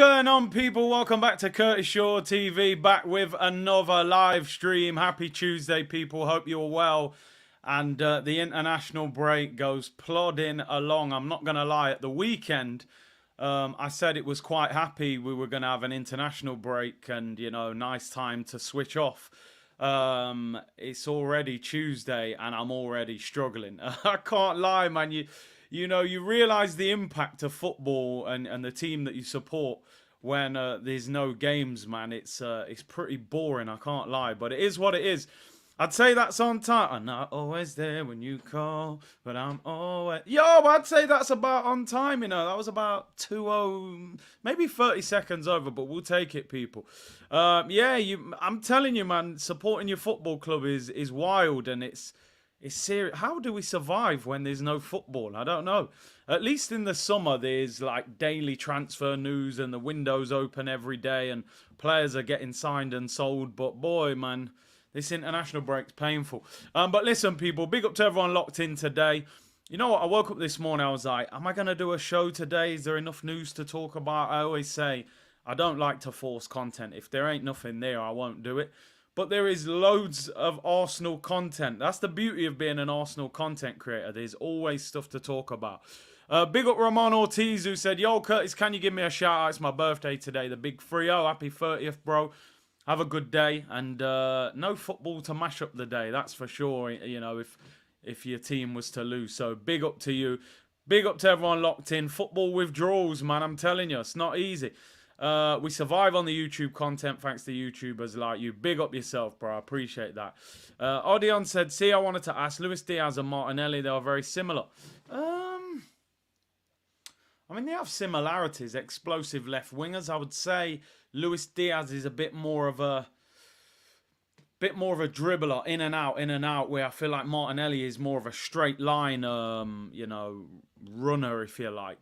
going on, people? Welcome back to Curtis Shaw TV, back with another live stream. Happy Tuesday, people. Hope you're well. And the international break goes plodding along. I'm not going to lie, at the weekend, I said it was quite happy we were going to have an international break and, you know, nice time to switch off. It's already Tuesday and I'm already struggling. I can't lie, man. You know, you realise the impact of football and the team that you support when there's no games, man. It's pretty boring, I can't lie, but it is what it is. I'd say that's on time. I'm not always there when you call, but I'm always... Yo, I'd say that's about on time, you know. That was about 2:0, maybe 30 seconds over, but we'll take it, people. Yeah, I'm telling you, man, supporting your football club is wild, and it's serious. How do we survive when there's no football? I don't know. At least in the summer, there's like daily transfer news and the windows open every day and players are getting signed and sold. But boy, man, this international break's painful. But listen, people, big up to everyone locked in today. You know what? I woke up this morning, I was like, am I going to do a show today? Is there enough news to talk about? I always say I don't like to force content. If there ain't nothing there, I won't do it. But there is loads of Arsenal content. That's the beauty of being an Arsenal content creator. There's always stuff to talk about. Big up Ramon Ortiz, who said, yo, Curtis, can you give me a shout out? It's my birthday today, the big 3-0. Happy 30th, bro. Have a good day. And no football to mash up the day, that's for sure, you know, if your team was to lose. So big up to you. Big up to everyone locked in. Football withdrawals, man, I'm telling you, it's not easy. We survive on the YouTube content thanks to YouTubers like you. Big up yourself, bro. I appreciate that. Odeon said, see, I wanted to ask Luis Diaz and Martinelli. They are very similar. I mean, they have similarities. Explosive left wingers. I would say Luis Diaz is a bit more of a dribbler, in and out, where I feel like Martinelli is more of a straight line, you know, runner, if you like.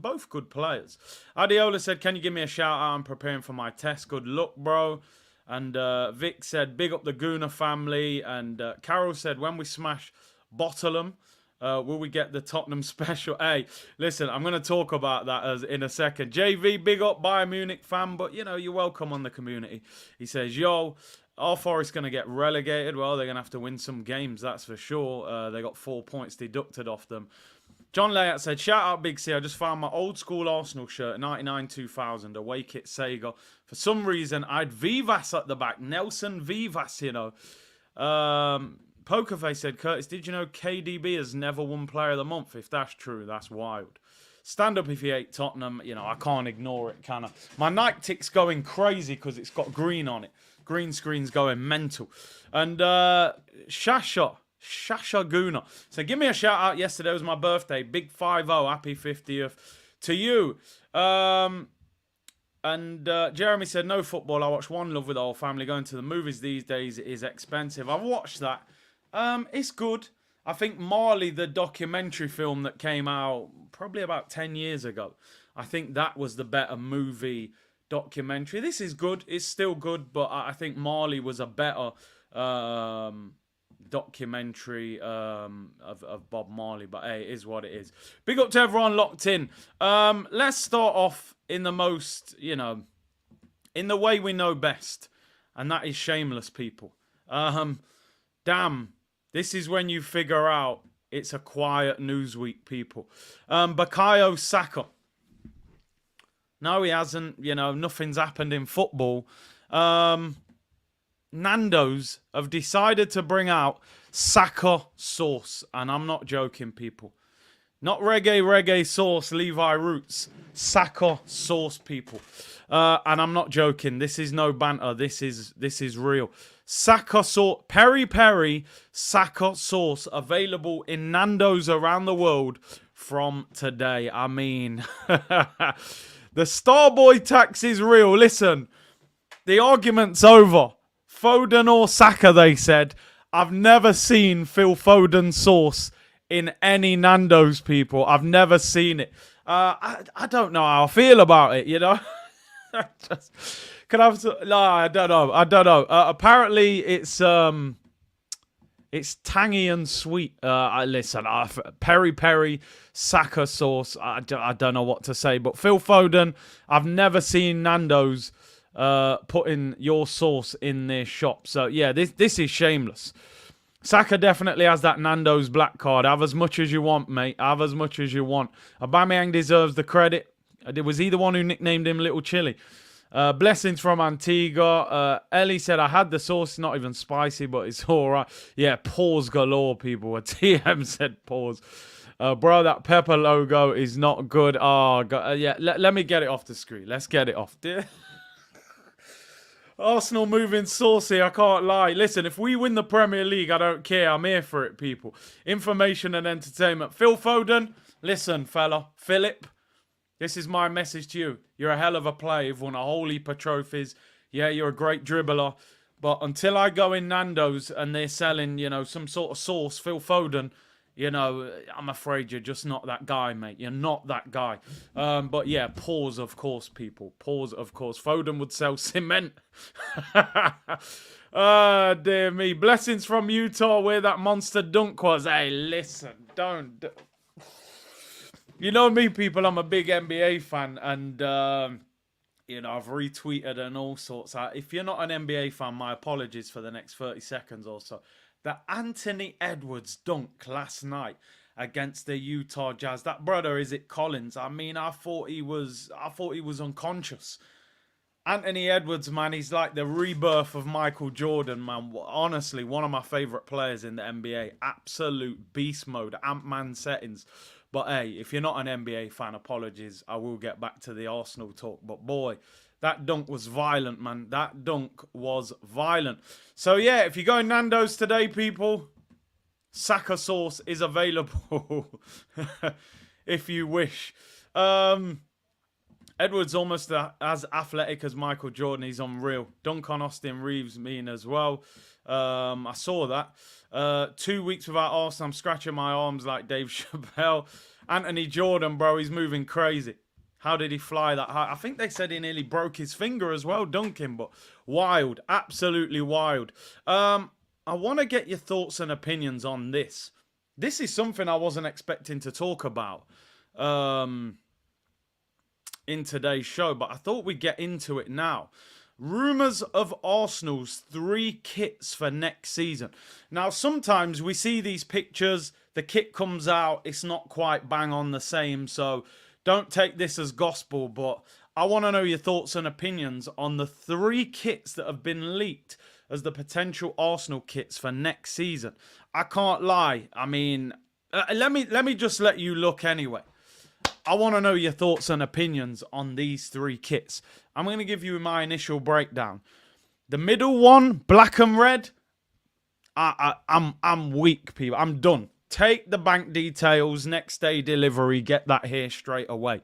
Both good players. Adiola said, can you give me a shout out? I'm preparing for my test. Good luck, bro. And Vic said, big up the Gooner family. And Carol said, when we smash Bottleham, will we get the Tottenham special? Hey, listen, I'm going to talk about that in a second. JV, big up Bayern Munich fan, but, you know, you're welcome on the community. He says, yo, are Forest going to get relegated? Well, they're going to have to win some games, that's for sure. They got 4 points deducted off them. John Layat said, shout out Big C. I just found my old school Arsenal shirt, 99-2000, away kit Sega. For some reason, I had Vivas at the back. Nelson Vivas, you know. Pokerface said, Curtis, did you know KDB has never won Player of the Month? If that's true, that's wild. Stand up if you hate Tottenham. You know, I can't ignore it, can I? My Nike tick's going crazy because it's got green on it. Green screen's going mental. And Shasha Guna. So give me a shout out. Yesterday was my birthday. Big 5-0. Happy 50th to you. And Jeremy said, no football. I watch One Love with the whole family. Going to the movies these days is expensive. I've watched that. It's good. I think Marley, the documentary film that came out probably about 10 years ago, I think that was the better movie documentary. This is good. It's still good, but I think Marley was a better documentary of Bob Marley. But hey, it is what it is. Big up to everyone locked in. Let's start off in the most, you know, in the way we know best, and that is shameless, people. Damn, this is when you figure out it's a quiet news week, people. Bukayo Saka. No, he hasn't. You know, nothing's happened in football. Nando's have decided to bring out Saka sauce. And I'm not joking, people. Not reggae sauce, Levi Roots. Saka sauce, people. And I'm not joking. This is no banter. This is real. Saka sauce, peri Saka sauce available in Nando's around the world from today. I mean, the Starboy tax is real. Listen, the argument's over. Foden or Saka, they said. I've never seen Phil Foden sauce in any Nando's, people. I've never seen it. I don't know how I feel about it, you know. No, I don't know. Apparently, it's It's tangy and sweet. Listen, peri peri, Saka sauce. I don't know what to say. But Phil Foden, I've never seen Nando's putting your sauce in their shop. So, yeah, this is shameless. Saka definitely has that Nando's black card. Have as much as you want, mate. Have as much as you want. Aubameyang deserves the credit. Was he the one who nicknamed him Little Chili? Blessings from Antigua. Ellie said, I had the sauce, not even spicy, but it's all right. Yeah, pause galore, people. A TM said pause. Bro, that pepper logo is not good. Oh, God. Yeah, let me get it off the screen. Let's get it off. Arsenal moving saucy, I can't lie. Listen, if we win the Premier League, I don't care. I'm here for it, people. Information and entertainment. Phil Foden, listen, fella. Philip, this is my message to you. You're a hell of a player. You've won a whole heap of trophies. Yeah, you're a great dribbler. But until I go in Nando's and they're selling, you know, some sort of sauce, Phil Foden, you know, I'm afraid you're just not that guy, mate. You're not that guy. But yeah, pause, of course, people. Pause, of course. Foden would sell cement. Dear me. Blessings from Utah where that monster dunk was. Hey, listen, don't. You know me, people. I'm a big NBA fan. And, you know, I've retweeted and all sorts. If you're not an NBA fan, my apologies for the next 30 seconds or so. The Anthony Edwards dunk last night against the Utah Jazz. That brother, is it Collins? I mean, I thought he was unconscious. Anthony Edwards, man, he's like the rebirth of Michael Jordan, man. Honestly, one of my favorite players in the NBA. Absolute beast mode, Ant-Man settings. But hey, if you're not an NBA fan, apologies. I will get back to the Arsenal talk. But boy, that dunk was violent, man. That dunk was violent. So, yeah, if you go in Nando's today, people, Saka sauce is available if you wish. Edwards almost as athletic as Michael Jordan. He's unreal. Dunk on Austin Reeves, mean as well. I saw that. 2 weeks without Arsenal, I'm scratching my arms like Dave Chappelle. Anthony Jordan, bro, he's moving crazy. How did he fly that high? I think they said he nearly broke his finger as well, dunking, but wild, absolutely wild. I want to get your thoughts and opinions on this. This is something I wasn't expecting to talk about in today's show, but I thought we'd get into it now. Rumours of Arsenal's 3 kits for next season. Now, sometimes we see these pictures, the kit comes out, it's not quite bang on the same, so don't take this as gospel, but I want to know your thoughts and opinions on the 3 kits that have been leaked as the potential Arsenal kits for next season. I can't lie. I mean, let me just let you look anyway. I want to know your thoughts and opinions on these 3 kits. I'm going to give you my initial breakdown. The middle one, black and red, I'm weak, people. I'm done. Take the bank details, next day delivery, get that here straight away.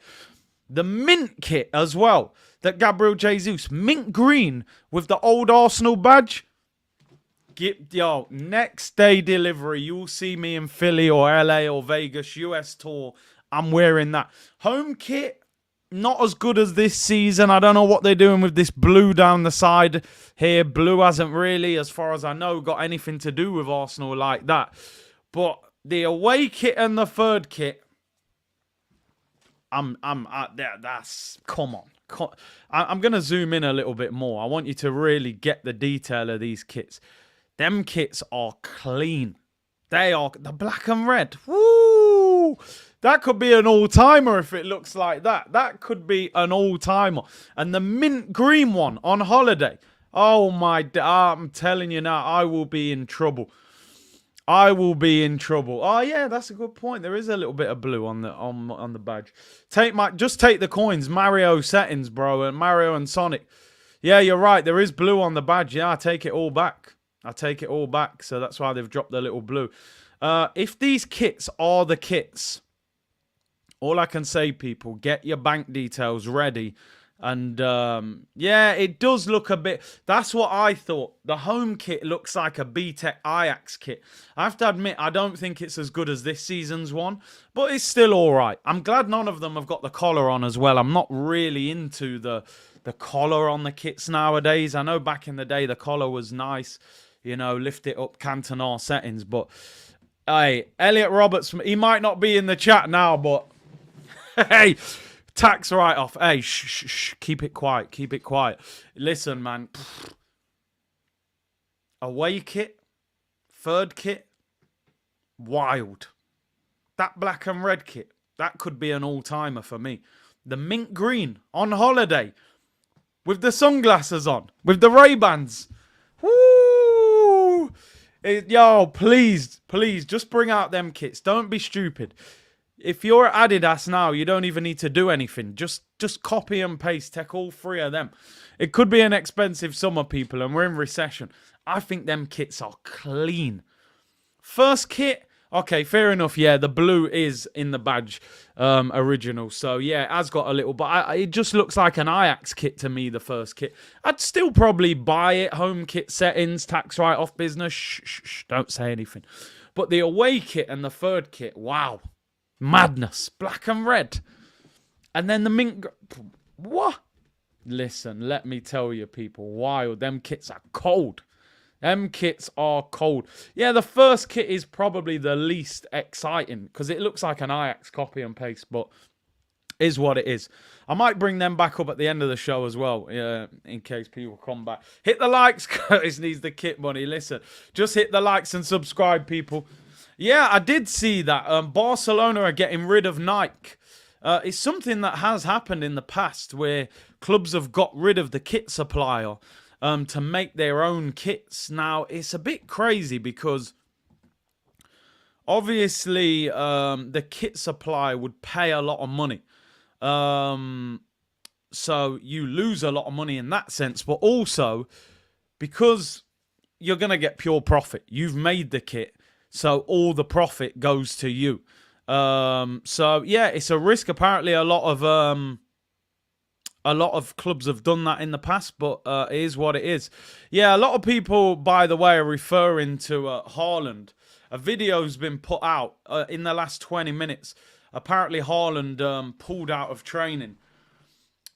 The mint kit as well, that Gabriel Jesus, mint green with the old Arsenal badge. Yo, next day delivery, you'll see me in Philly or LA or Vegas, US tour. I'm wearing that. Home kit, not as good as this season. I don't know what they're doing with this blue down the side here. Blue hasn't really, as far as I know, got anything to do with Arsenal like that. But the away kit and the third kit, I'm there. That's, come on. I'm going to zoom in a little bit more. I want you to really get the detail of these kits. Them kits are clean. They are, the black and red. Woo! That could be an all-timer if it looks like that. That could be an all-timer. And the mint green one on holiday. Oh my, I'm telling you now, I will be in trouble. I will be in trouble. Oh yeah, that's a good point. There is a little bit of blue on the badge. Just take the coins, Mario settings, bro, and Mario and Sonic. Yeah, you're right. There is blue on the badge. Yeah, I take it all back. I take it all back. So that's why they've dropped the little blue. If these kits are the kits, all I can say, people, get your bank details ready. And, yeah, it does look a bit... That's what I thought. The home kit looks like a B-Tech Ajax kit. I have to admit, I don't think it's as good as this season's one. But it's still all right. I'm glad none of them have got the collar on as well. I'm not really into the collar on the kits nowadays. I know back in the day the collar was nice. you know, lift it up Cantona settings. But, hey, Elliot Roberts, he might not be in the chat now, but, hey, tax write-off. Hey, shh, keep it quiet, keep it quiet. Listen, man, away kit, third kit, wild. That black and red kit, that could be an all-timer for me. The mint green on holiday with the sunglasses on, with the Ray-Bans. Woo! Yo, please, just bring out them kits. Don't be stupid. If you're at Adidas now, you don't even need to do anything. Just copy and paste. Take all three of them. It could be an expensive summer, people, and we're in recession. I think them kits are clean. First kit, okay, fair enough. Yeah, the blue is in the badge original. So, yeah, it has got a little... But it just looks like an Ajax kit to me, the first kit. I'd still probably buy it. Home kit settings, tax write-off business. Shh, don't say anything. But the away kit and the third kit, wow. Madness. Black and red. And then the mint... What? Listen, let me tell you, people. Wild. Them kits are cold. Them kits are cold. Yeah, the first kit is probably the least exciting because it looks like an Ajax copy and paste, but is what it is. I might bring them back up at the end of the show as well, in case people come back. Hit the likes. Curtis needs the kit money. Listen, just hit the likes and subscribe, people. Yeah, I did see that. Barcelona are getting rid of Nike. It's something that has happened in the past where clubs have got rid of the kit supplier to make their own kits. Now, it's a bit crazy because obviously the kit supplier would pay a lot of money. So you lose a lot of money in that sense, but also because you're going to get pure profit. You've made the kit, so all the profit goes to you. So, yeah, it's a risk. Apparently, a lot of clubs have done that in the past, but it is what it is. Yeah, a lot of people, by the way, are referring to Haaland. A video's been put out in the last 20 minutes. Apparently, Haaland pulled out of training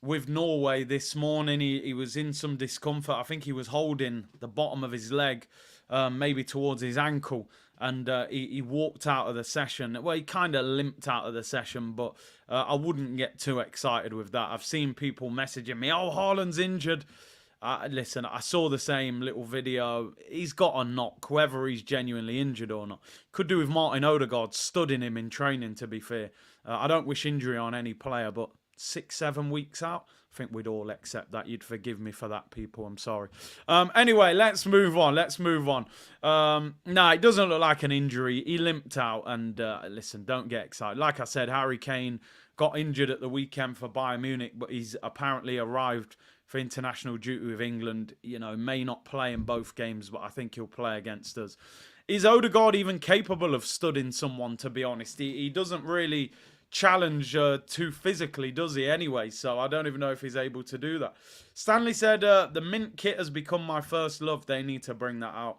with Norway this morning. He was in some discomfort. I think he was holding the bottom of his leg, maybe towards his ankle. And he walked out of the session. Well, he kind of limped out of the session, but I wouldn't get too excited with that. I've seen people messaging me, oh, Haaland's injured. Listen, I saw the same little video. He's got a knock, whether he's genuinely injured or not. Could do with Martin Odegaard studying him in training, to be fair. I don't wish injury on any player, but 6-7 weeks out, I think we'd all accept that. You'd forgive me for that, people. I'm sorry. Anyway, let's move on. No, it doesn't look like an injury. He limped out. And listen, don't get excited. Like I said, Harry Kane got injured at the weekend for Bayern Munich, but he's apparently arrived for international duty with England. You know, may not play in both games, but I think he'll play against us. Is Odegaard even capable of studying someone, to be honest? He doesn't really challenge too physically, does he, anyway? So I don't even know if he's able to do that. Stanley said, the mint kit has become my first love. They need to bring that out.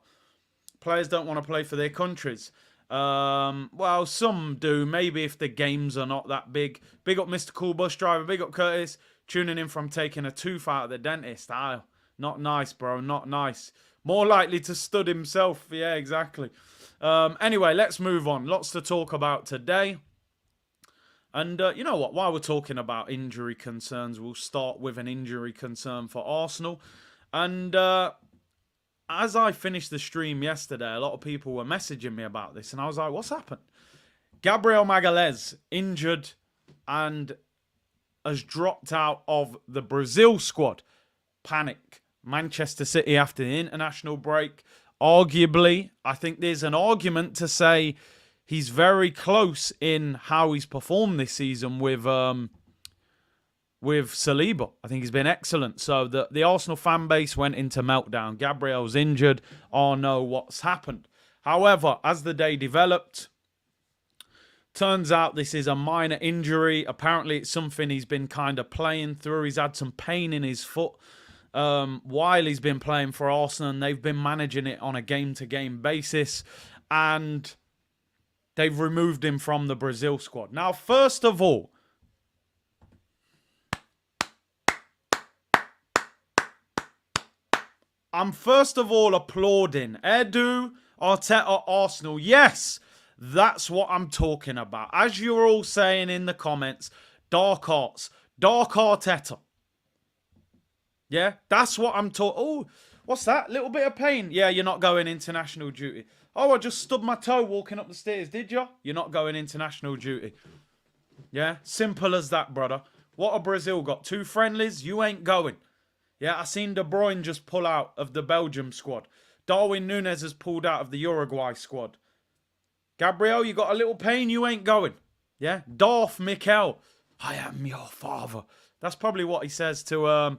Players don't want to play for their countries. Well, some do. Maybe if the games are not that big. Big up Mr. Cool Bus Driver. Big up Curtis. Tuning in from taking a tooth out of the dentist. Not nice, bro. Not nice. More likely to stud himself. Yeah, exactly. Anyway, let's move on. Lots to talk about today. And you know what? While we're talking about injury concerns, we'll start with an injury concern for Arsenal. And as I finished the stream yesterday, a lot of people were messaging me about this. And I was like, what's happened? Gabriel Magalhaes injured and has dropped out of the Brazil squad. Panic. Manchester City after the international break. Arguably, I think there's an argument to say he's very close in how he's performed this season with Saliba. I think he's been excellent. So the Arsenal fan base went into meltdown. Gabriel's injured. Oh no, what's happened? However, as the day developed, turns out this is a minor injury. Apparently, it's something he's been kind of playing through. He's had some pain in his foot while he's been playing for Arsenal, and they've been managing it on a game-to-game basis. And they've removed him from the Brazil squad. Now, first of all, I'm first of all applauding Edu, Arteta, Arsenal. Yes, that's what I'm talking about. As you're all saying in the comments, dark arts, dark Arteta. Yeah, that's what I'm talking. Oh, what's that? Little bit of pain. Yeah, you're not going international duty. Oh, I just stubbed my toe walking up the stairs, did you? You're not going international duty. Yeah, simple as that, brother. What a Brazil got? 2 friendlies? You ain't going. Yeah, I seen De Bruyne just pull out of the Belgium squad. Darwin Núñez has pulled out of the Uruguay squad. Gabriel, you got a little pain? You ain't going. Yeah, Darth Mikel. I am your father. That's probably what he says to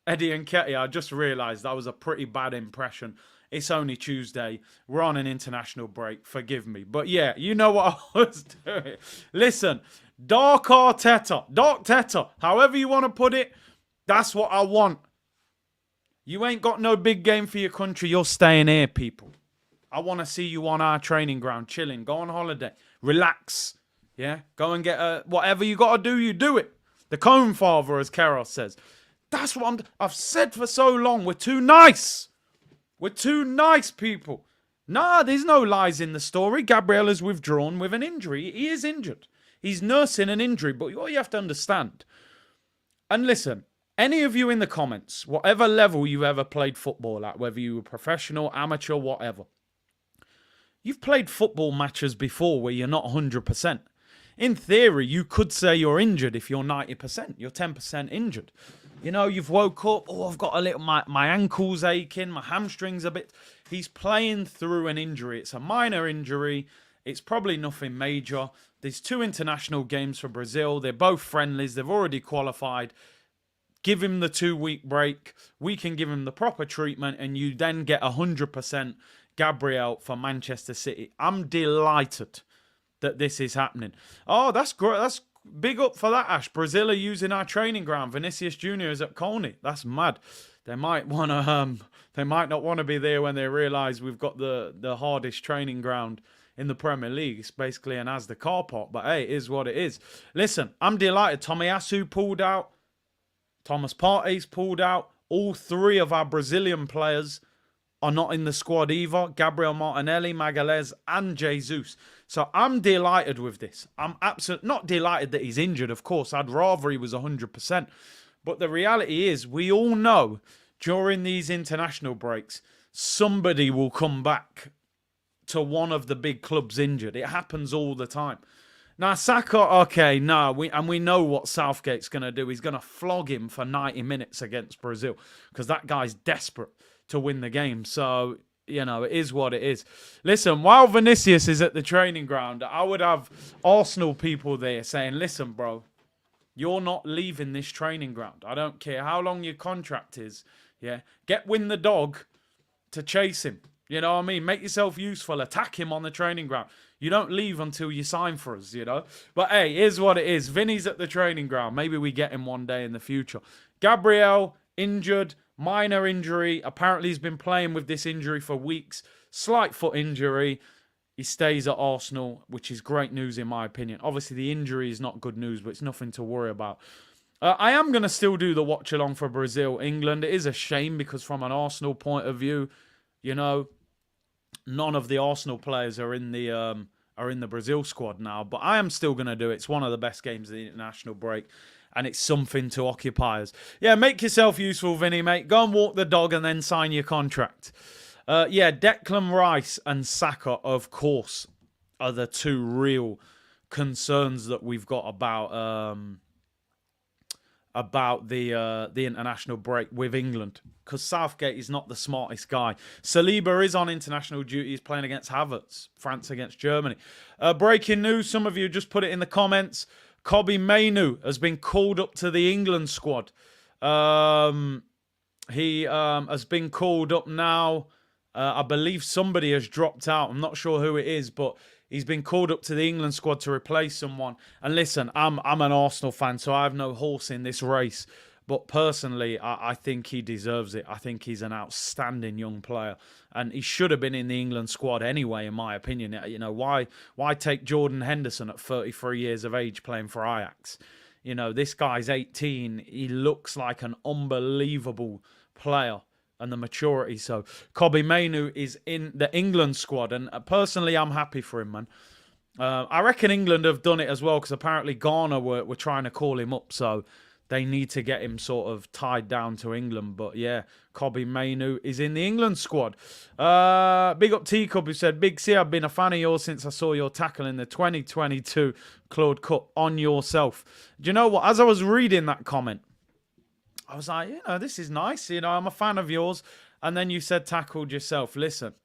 Eddie and Ketty. I just realised that was a pretty bad impression. It's only Tuesday. We're on an international break. Forgive me. But yeah, you know what I was doing. Listen, Dark Arteta, Dark Teta, however you want to put it, that's what I want. You ain't got no big game for your country. You're staying here, people. I want to see you on our training ground, chilling. Go on holiday. Relax. Yeah? Go and get whatever you got to do, you do it. The cone father, as Keros says. That's what I've said for so long. We're too nice. We're too nice, people. Nah, there's no lies in the story. Gabriel has withdrawn with an injury. He is injured. He's nursing an injury. But what you have to understand, and listen, any of you in the comments, whatever level you've ever played football at, whether you were professional, amateur, whatever, you've played football matches before where you're not 100%. In theory, you could say you're injured if you're 90%. You're 10% injured. You know, you've woke up, oh, I've got a little, my ankle's aching, my hamstring's a bit. He's playing through an injury. It's a minor injury. It's probably nothing major. There's 2 international games for Brazil. They're both friendlies. They've already qualified. Give him the 2-week break. We can give him the proper treatment, and you then get 100% Gabriel for Manchester City. I'm delighted that this is happening. Oh, that's great. That's big up for that, Ash. Brazil are using our training ground. Vinicius Jr. is at Colney. That's mad. They might want to. They might not want to be there when they realise we've got the hardest training ground in the Premier League. It's basically an Asda car park. But hey, it is what it is. Listen, I'm delighted. Tomiyasu pulled out. Thomas Partey's pulled out. All 3 of our Brazilian players are not in the squad either. Gabriel Martinelli, Magalhaes, and Jesus. So I'm delighted with this. I'm absolutely not delighted that he's injured, of course. I'd rather he was 100%. But the reality is, we all know during these international breaks, somebody will come back to one of the big clubs injured. It happens all the time. Now, Saka, okay, no, we know what Southgate's going to do. He's going to flog him for 90 minutes against Brazil because that guy's desperate to win the game. So, you know, it is what it is. Listen, while Vinicius is at the training ground, I would have Arsenal people there saying, listen, bro, you're not leaving this training ground. I don't care how long your contract is. Yeah, get Win the dog to chase him. You know what I mean? Make yourself useful. Attack him on the training ground. You don't leave until you sign for us, you know? But hey, here's what it is. Vinny's at the training ground. Maybe we get him one day in the future. Gabriel, injured, minor injury. Apparently he's been playing with this injury for weeks. Slight foot injury. He stays at Arsenal, which is great news in my opinion. Obviously, the injury is not good news, but it's nothing to worry about. I am going to still do the watch-along for Brazil, England. It is a shame because from an Arsenal point of view, you know, none of the Arsenal players are in the Brazil squad now, but I am still going to do it. It's one of the best games of the international break, and it's something to occupy us. Yeah, make yourself useful, Vinny, mate. Go and walk the dog and then sign your contract. Yeah, Declan Rice and Saka, of course, are the 2 real concerns that we've got about the international break with England, because Southgate is not the smartest guy. Saliba is on international duty. He's playing against Havertz. France against Germany. Breaking news. Some of you just put it in the comments. Kobbie Mainoo has been called up to the England squad. He has been called up now. I believe somebody has dropped out. I'm not sure who it is, but he's been called up to the England squad to replace someone. And listen, I'm an Arsenal fan, so I have no horse in this race. But personally, I think he deserves it. I think he's an outstanding young player. And he should have been in the England squad anyway, in my opinion. You know, why take Jordan Henderson at 33 years of age playing for Ajax? You know, this guy's 18. He looks like an unbelievable player. and the maturity. So Kobbie Mainoo is in the England squad, and personally, I'm happy for him, man. I reckon England have done it as well, because apparently Ghana were trying to call him up, so they need to get him sort of tied down to England. But yeah, Kobbie Mainoo is in the England squad. Big up Teacup, who said, Big C, I've been a fan of yours since I saw your tackle in the 2022 Claude Cup on yourself. Do you know what? As I was reading that comment, I was like, this is nice. I'm a fan of yours. And then you said tackled yourself. Listen,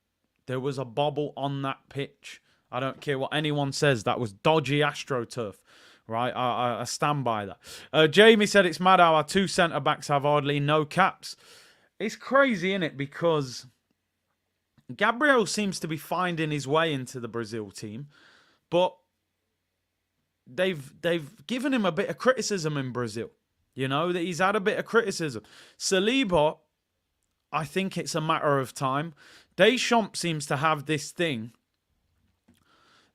there was a bobble on that pitch. I don't care what anyone says. That was dodgy AstroTurf. Right, I stand by that. Jamie said it's mad how our two centre-backs have hardly no caps. It's crazy, isn't it? Because Gabriel seems to be finding his way into the Brazil team, but they've given him a bit of criticism in Brazil. That he's had a bit of criticism. Saliba, I think it's a matter of time. Deschamps seems to have this thing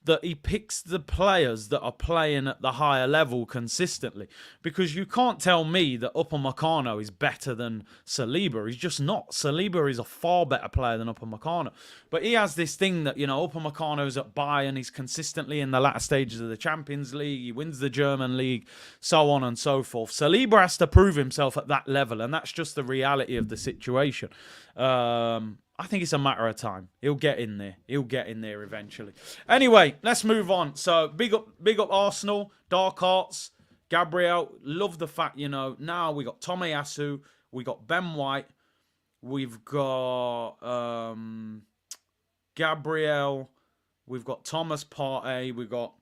that he picks the players that are playing at the higher level consistently. Because you can't tell me that Upamecano is better than Saliba. He's just not. Saliba is a far better player than Upamecano. But he has this thing that, Upamecano's at Bayern. He's consistently in the latter stages of the Champions League. He wins the German League, so on and so forth. Saliba has to prove himself at that level, and that's just the reality of the situation. I think it's a matter of time. He'll get in there. He'll get in there eventually. Anyway, let's move on. So, big up Arsenal, Dark Arts, Gabriel. Love the fact, now we got Tomiyasu, we got Ben White, we've got Gabriel, we've got Thomas Partey, we've got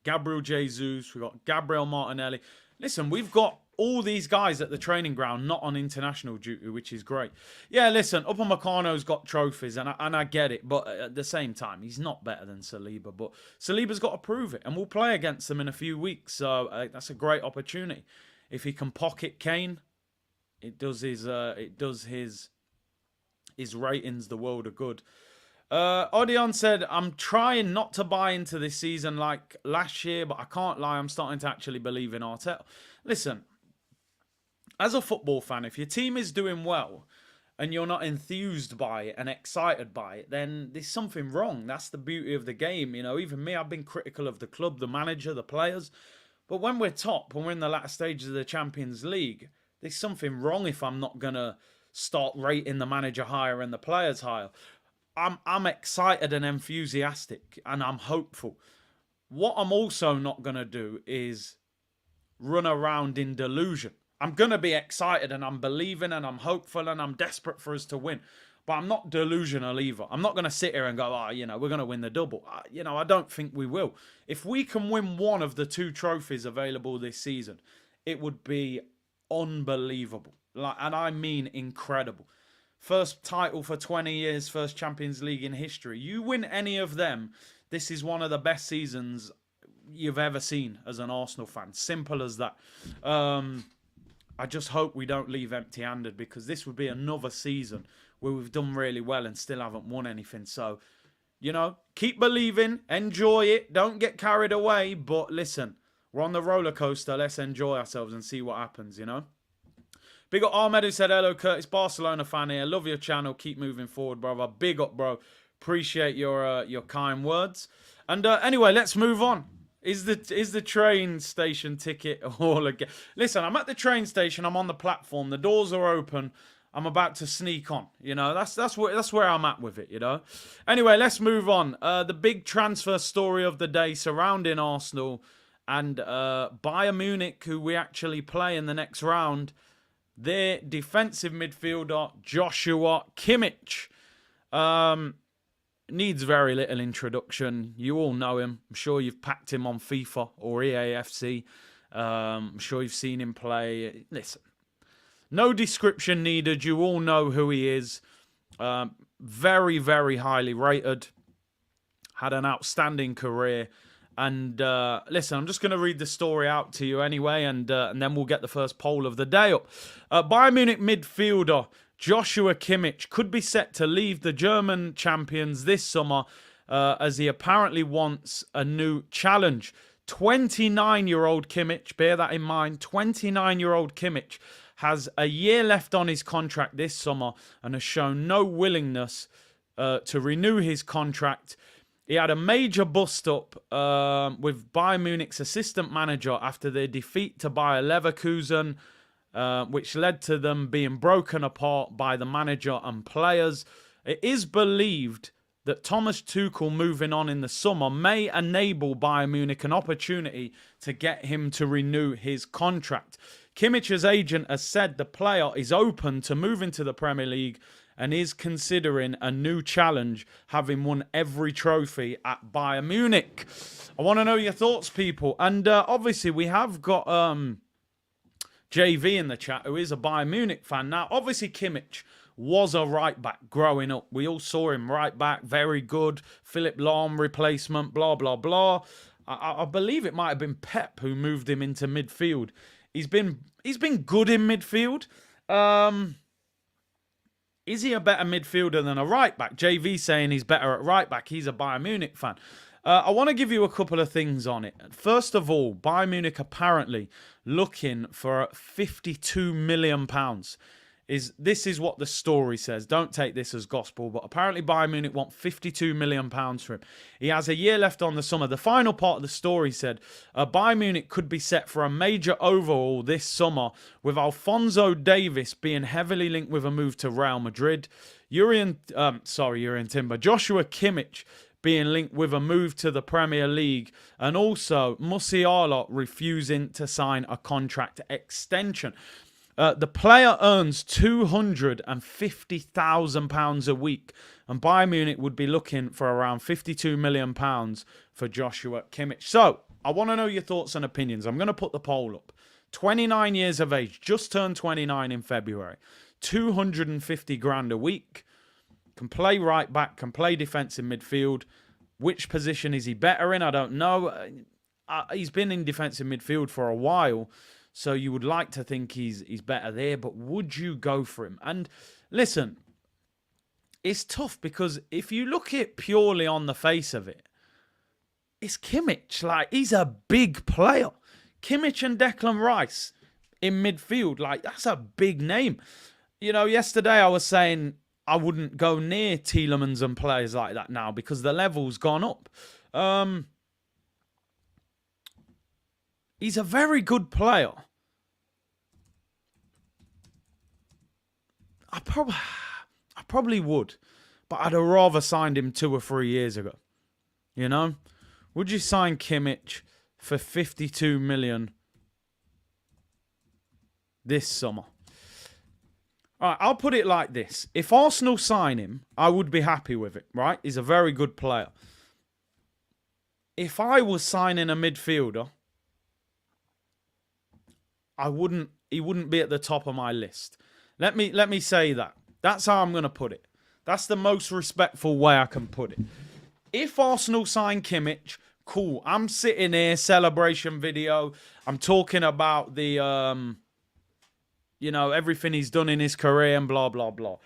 Gabriel Jesus, we've got Gabriel Martinelli. Listen, we've got all these guys at the training ground, not on international duty, which is great. Yeah, listen, Upamecano's got trophies, and I get it, but at the same time, he's not better than Saliba. But Saliba's got to prove it, and we'll play against them in a few weeks, so that's a great opportunity. If he can pocket Kane, it does his ratings the world of good. Odeon said, I'm trying not to buy into this season like last year, but I can't lie, I'm starting to actually believe in Arteta. Listen, as a football fan, if your team is doing well and you're not enthused by it and excited by it, then there's something wrong. That's the beauty of the game. Even me, I've been critical of the club, the manager, the players. But when we're top, when we're in the latter stages of the Champions League, there's something wrong if I'm not going to start rating the manager higher and the players higher. I'm excited and enthusiastic, and I'm hopeful. What I'm also not going to do is run around in delusion. I'm going to be excited, and I'm believing, and I'm hopeful, and I'm desperate for us to win. But I'm not delusional either. I'm not going to sit here and go, we're going to win the double. I don't think we will. If we can win one of the two trophies available this season, it would be unbelievable. And I mean incredible. First title for 20 years, first Champions League in history. You win any of them, this is one of the best seasons you've ever seen as an Arsenal fan. Simple as that. I just hope we don't leave empty-handed, because this would be another season where we've done really well and still haven't won anything. So, keep believing, enjoy it, don't get carried away. But listen, we're on the roller coaster. Let's enjoy ourselves and see what happens, Big up Ahmed, who said, hello, Curtis, Barcelona fan here. Love your channel. Keep moving forward, brother. Big up, bro. Appreciate your kind words. And anyway, let's move on. Is the train station ticket all again? Listen, I'm at the train station. I'm on the platform. The doors are open. I'm about to sneak on. That's where I'm at with it. Anyway, let's move on. The big transfer story of the day surrounding Arsenal and Bayern Munich, who we actually play in the next round. Their defensive midfielder, Joshua Kimmich, needs very little introduction. You all know him. I'm sure you've packed him on FIFA or EAFC. I'm sure you've seen him play. Listen, no description needed. You all know who he is. Very, very highly rated. Had an outstanding career. And listen, I'm just going to read the story out to you anyway, and then we'll get the first poll of the day up. Bayern Munich midfielder Joshua Kimmich could be set to leave the German champions this summer as he apparently wants a new challenge. 29-year-old Kimmich, bear that in mind, 29-year-old Kimmich has a year left on his contract this summer and has shown no willingness to renew his contract. He had a major bust-up with Bayern Munich's assistant manager after their defeat to Bayer Leverkusen, which led to them being broken apart by the manager and players. It is believed that Thomas Tuchel moving on in the summer may enable Bayern Munich an opportunity to get him to renew his contract. Kimmich's agent has said the player is open to moving to the Premier League and is considering a new challenge, having won every trophy at Bayern Munich. I want to know your thoughts, people. And obviously, we have got JV in the chat, who is a Bayern Munich fan. Now, obviously, Kimmich was a right-back growing up. We all saw him right-back, very good. Philipp Lahm replacement, blah, blah, blah. I believe it might have been Pep who moved him into midfield. He's been good in midfield. Is he a better midfielder than a right-back? JV saying he's better at right-back. He's a Bayern Munich fan. I want to give you a couple of things on it. First of all, Bayern Munich apparently looking for £52 million. This is what the story says. Don't take this as gospel, but apparently Bayern Munich want £52 million for him. He has a year left on the summer. The final part of the story said Bayern Munich could be set for a major overhaul this summer, with Alphonso Davies being heavily linked with a move to Real Madrid. Joshua Kimmich being linked with a move to the Premier League, and also Musiala refusing to sign a contract extension. The player earns £250,000 a week, and Bayern Munich would be looking for around £52 million for Joshua Kimmich. So, I want to know your thoughts and opinions. I'm going to put the poll up. 29 years of age, just turned 29 in February. 250 grand a week. Can play right back, can play defensive midfield. Which position is he better in? I don't know. He's been in defensive midfield for a while, so you would like to think he's better there, but would you go for him? And listen, it's tough because if you look at it purely on the face of it, it's Kimmich. Like, he's a big player. Kimmich and Declan Rice in midfield, like, that's a big name. You know, yesterday I was saying I wouldn't go near Tielemans and players like that now because the level's gone up. He's a very good player. I probably would, but I'd have rather signed him 2 or 3 years ago. You know? Would you sign Kimmich for 52 million this summer? All right, I'll put it like this. If Arsenal sign him, I would be happy with it, right? He's a very good player. If I was signing a midfielder, he wouldn't be at the top of my list. Let me say that. That's how I'm going to put it. That's the most respectful way I can put it. If Arsenal sign Kimmich, cool. I'm sitting here, celebration video. I'm talking about the, everything he's done in his career and blah, blah, blah.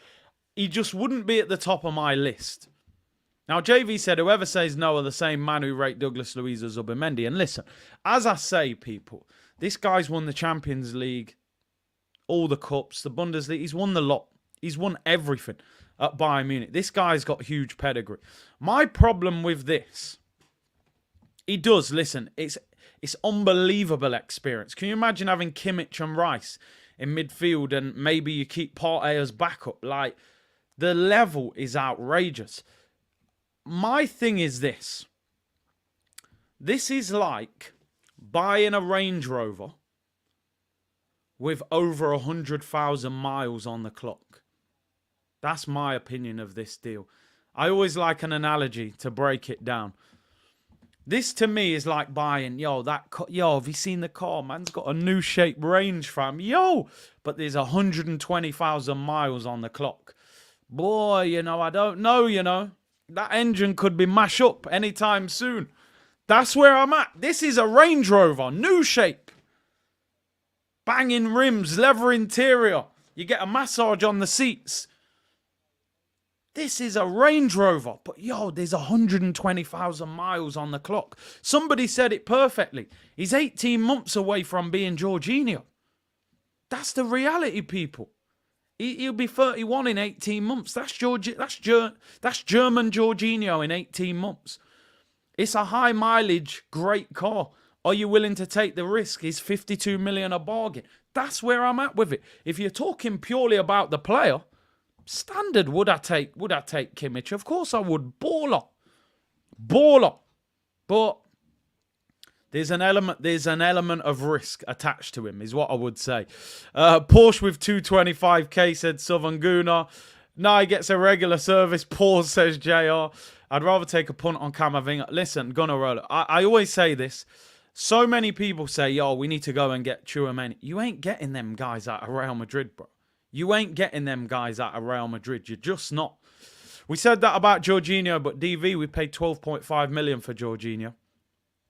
He just wouldn't be at the top of my list. Now, JV said, whoever says no are the same man who rate Douglas Luiz or Zubimendi. And listen, as I say, people, this guy's won the Champions League, all the cups, the Bundesliga. He's won the lot. He's won everything at Bayern Munich. This guy's got huge pedigree. My problem with this, he does, listen, it's unbelievable experience. Can you imagine having Kimmich and Rice in midfield and maybe you keep Partey as backup? Like, the level is outrageous. My thing is this. This is like buying a Range Rover with over 100,000 miles on the clock. That's my opinion of this deal. I always like an analogy to break it down. This to me is like buying, have you seen the car? Man's got a new shape range fam. But there's 120,000 miles on the clock. Boy, I don't know, That engine could be mashed up anytime soon. That's where I'm at. This is a Range Rover, new shape. Banging rims, leather interior. You get a massage on the seats. This is a Range Rover, but there's 120,000 miles on the clock. Somebody said it perfectly. He's 18 months away from being Jorginho. That's the reality, people. He'll be 31 in 18 months. That's German Jorginho in 18 months. It's a high mileage, great car. Are you willing to take the risk? Is 52 million a bargain? That's where I'm at with it. If you're talking purely about the player, standard, would I take Kimmich? Of course I would. Baller. But there's an element of risk attached to him, is what I would say. Porsche with 225k, said Southern Gooner. No, he gets a regular service. Pause, says JR. I'd rather take a punt on Camavinga. Listen, gonna roll it. I always say this. So many people say, yo, we need to go and get Tchouaméni. You ain't getting them guys out of Real Madrid, bro. You ain't getting them guys out of Real Madrid. You're just not. We said that about Jorginho, but DV, we paid 12.5 million for Jorginho.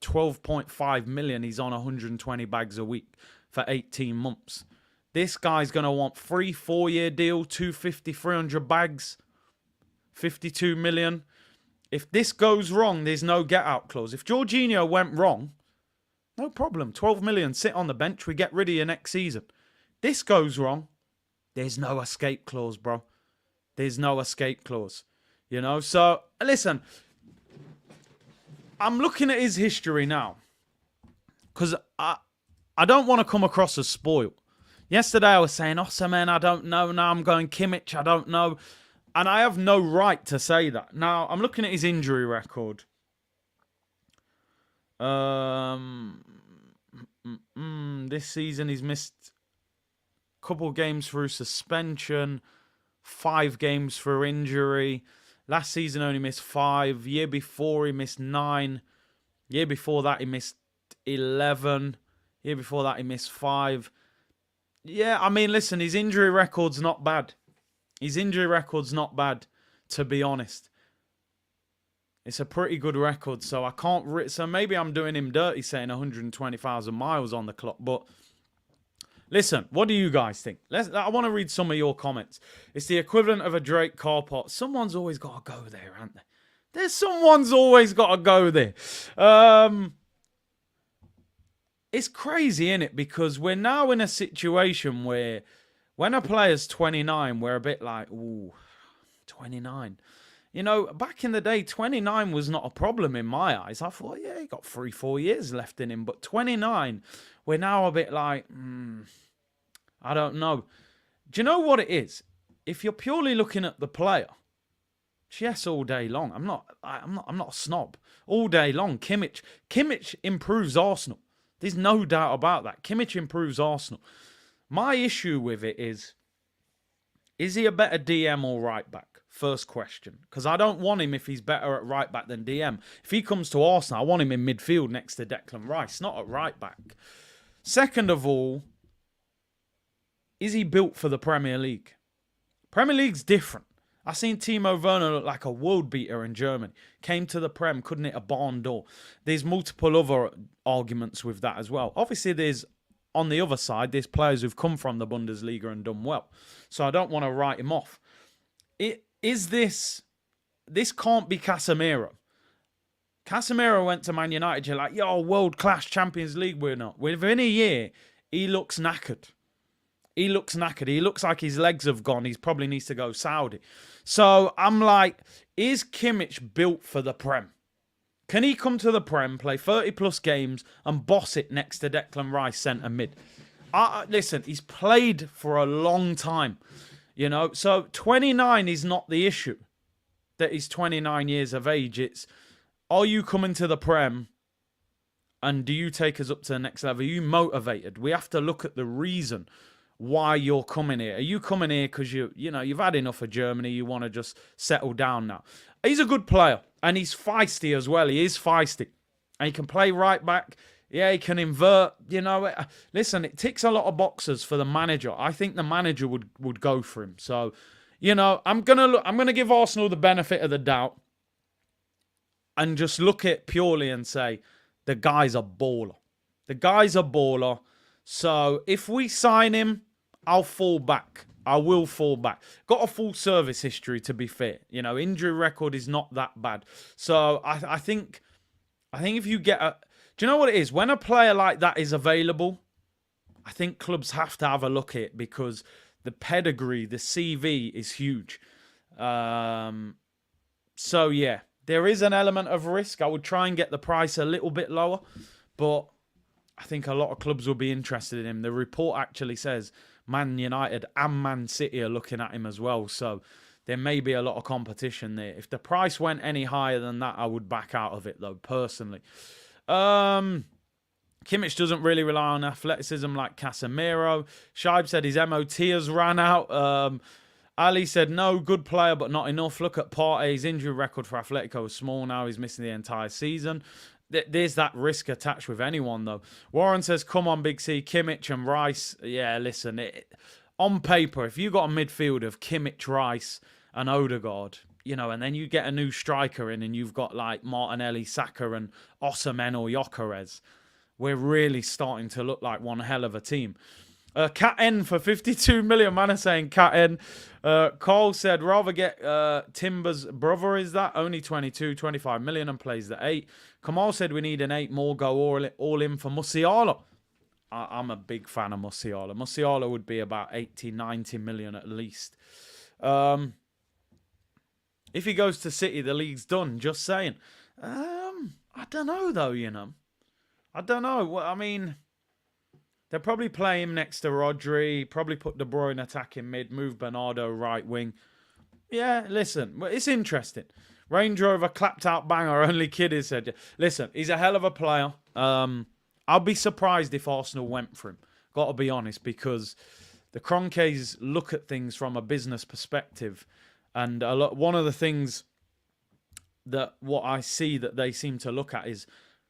12.5 million. He's on 120 bags a week for 18 months. This guy's going to want 4-year deal, 250, 300 bags, 52 million. If this goes wrong, there's no get-out clause. If Jorginho went wrong, no problem. 12 million, sit on the bench. We get rid of you next season. This goes wrong, there's no escape clause, bro. There's no escape clause. You know, so listen, I'm looking at his history now because I don't want to come across as spoiled. Yesterday I was saying, man, I don't know. Now I'm going Kimmich, I don't know. And I have no right to say that. Now, I'm looking at his injury record. This season he's missed a couple games through suspension, 5 games for injury. Last season only missed 5. Year before he missed 9. Year before that he missed 11. Year before that he missed 5. Yeah, I mean, listen, his injury record's not bad. His injury record's not bad, to be honest. It's a pretty good record, so I can't... So maybe I'm doing him dirty saying 120,000 miles on the clock, but... Listen, what do you guys think? I want to read some of your comments. It's the equivalent of a Drake car pot. Someone's always got to go there, hasn't there? Someone's always got to go there. It's crazy, isn't it? Because we're now in a situation where when a player's 29, we're a bit like, ooh, 29. You know, back in the day, 29 was not a problem in my eyes. I thought, yeah, he got 3-4 years left in him. But 29, we're now a bit like, I don't know. Do you know what it is? If you're purely looking at the player, yes, all day long. I'm not a snob. All day long, Kimmich improves Arsenal. There's no doubt about that. Kimmich improves Arsenal. My issue with it is he a better DM or right back? First question. Because I don't want him if he's better at right back than DM. If he comes to Arsenal, I want him in midfield next to Declan Rice, not at right back. Second of all, is he built for the Premier League? Premier League's different. I seen Timo Werner look like a world beater in Germany. Came to the Prem, couldn't hit a barn door. There's multiple other arguments with that as well. Obviously, on the other side, there's players who've come from the Bundesliga and done well. So I don't want to write him off. This can't be Casemiro. Casemiro went to Man United. You're like, yo, world-class Champions League winner. Within a year, he looks knackered. He looks like his legs have gone. He probably needs to go Saudi. So I'm like, is Kimmich built for the Prem? Can he come to the Prem, play 30-plus games, and boss it next to Declan Rice centre mid? Listen, he's played for a long time. You know, so 29 is not the issue. That he's 29 years of age. It's, are you coming to the Prem? And do you take us up to the next level? Are you motivated? We have to look at the reason why you're coming here. Are you coming here because you've had enough of Germany, you want to just settle down now? He's a good player, and he's feisty as well. He is feisty. And he can play right back. Yeah, he can invert. You know, listen, it ticks a lot of boxes for the manager. I think the manager would go for him. So, you know, I'm gonna give Arsenal the benefit of the doubt and just look at purely and say the guy's a baller. The guy's a baller. So if we sign him, I'll fall back. I will fall back. Got a full service history, to be fair. You know, injury record is not that bad. So I think if you get a... Do you know what it is? When a player like that is available, I think clubs have to have a look at it because the pedigree, the CV is huge. So yeah, there is an element of risk. I would try and get the price a little bit lower, but I think a lot of clubs will be interested in him. The report actually says Man United and Man City are looking at him as well. So there may be a lot of competition there. If the price went any higher than that, I would back out of it though, personally. Kimmich doesn't really rely on athleticism like Casemiro. Scheib said his MOT has ran out. Ali said, no, good player, but not enough. Look at Partey's injury record for Atletico is small now. He's missing the entire season. There's that risk attached with anyone, though. Warren says, come on, Big C, Kimmich and Rice. Yeah, listen, on paper, if you got a midfield of Kimmich, Rice and Odegaard, and then you get a new striker in and you've got like Martinelli, Saka and Osimhen or Gyökeres, we're really starting to look like one hell of a team. Cat N for 52 million. Man is saying Cat N. Carl said, rather get Timber's brother, is that? Only 22, 25 million and plays the 8. Kamal said we need an 8 more, go all in for Musiala. I'm a big fan of Musiala. Musiala would be about 80, 90 million at least. If he goes to City, the league's done. Just saying. I don't know, though, I don't know. Well, I mean, they'll probably play him next to Rodri, probably put De Bruyne attacking mid, move Bernardo right wing. Yeah, listen, it's interesting. Range Rover clapped out banger, only kid is said. Listen, he's a hell of a player. I'll be surprised if Arsenal went for him. Got to be honest, because the Kroenkes look at things from a business perspective. And one of the things that what I see that they seem to look at is,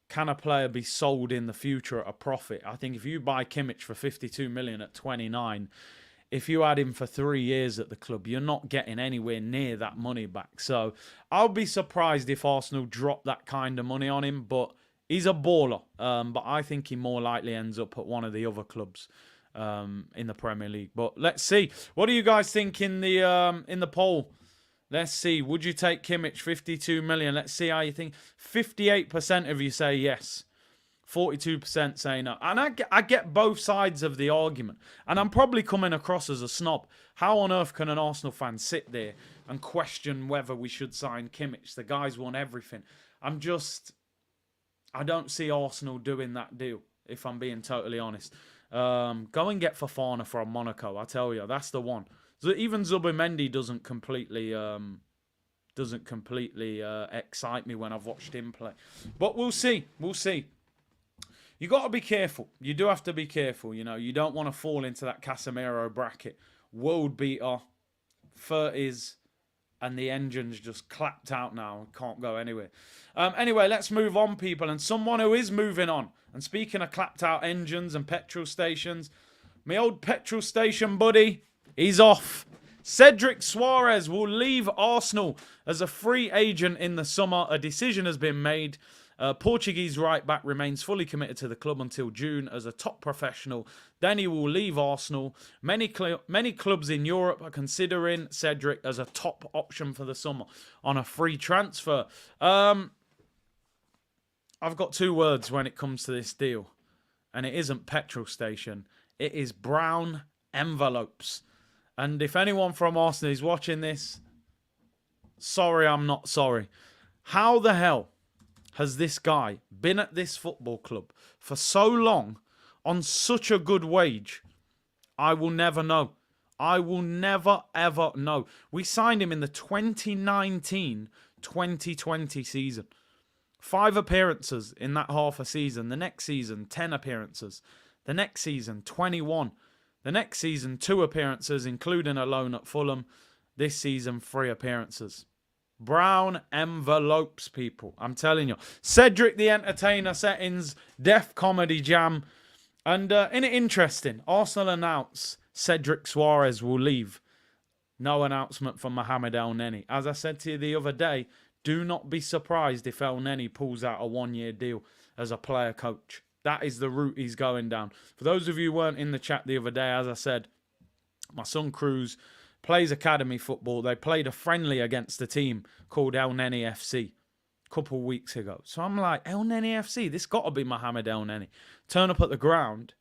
can a player be sold in the future at a profit? I think if you buy Kimmich for 52 million at 29, if you had him for 3 years at the club, you're not getting anywhere near that money back. So I'll be surprised if Arsenal drop that kind of money on him, but he's a baller. But I think he more likely ends up at one of the other clubs in the Premier League. But let's see. What do you guys think in the poll? Let's see. Would you take Kimmich? 52 million. Let's see how you think. 58% of you say yes. 42% say no. And I get both sides of the argument. And I'm probably coming across as a snob. How on earth can an Arsenal fan sit there and question whether we should sign Kimmich? The guy's won everything. I don't see Arsenal doing that deal, if I'm being totally honest. Go and get Fofana from Monaco. I tell you, that's the one. Even Zubimendi doesn't completely excite me when I've watched him play. But we'll see. We'll see. You got to be careful. You do have to be careful. You don't want to fall into that Casemiro bracket. World beater, 30s, and the engine's just clapped out now and can't go anywhere. Anyway, let's move on, people. And someone who is moving on. And speaking of clapped out engines and petrol stations, my old petrol station buddy, he's off. Cedric Suarez will leave Arsenal as a free agent in the summer. A decision has been made. Portuguese right-back remains fully committed to the club until June as a top professional. Then he will leave Arsenal. Many clubs in Europe are considering Cedric as a top option for the summer on a free transfer. I've got 2 words when it comes to this deal. And it isn't petrol station. It is brown envelopes. And if anyone from Arsenal is watching this, sorry, I'm not sorry. How the hell has this guy been at this football club for so long on such a good wage? I will never know. I will never, ever know. We signed him in the 2019-2020 season. 5 appearances in that half a season. The next season, 10 appearances. The next season, 21. The next season, 2 appearances, including a loan at Fulham. This season, 3 appearances. Brown envelopes, people. I'm telling you. Cedric the Entertainer settings. Def Comedy Jam. And in it interesting, Arsenal announce Cedric Suarez will leave. No announcement from Mohamed El Neni. As I said to you the other day, do not be surprised if El Neni pulls out a 1-year deal as a player coach. That is the route he's going down. For those of you who weren't in the chat the other day, as I said, my son Cruz plays academy football. They played a friendly against a team called El Neni FC a couple of weeks ago. So I'm like, El Neni FC, this got to be Mohamed El Neni. Turn up at the ground.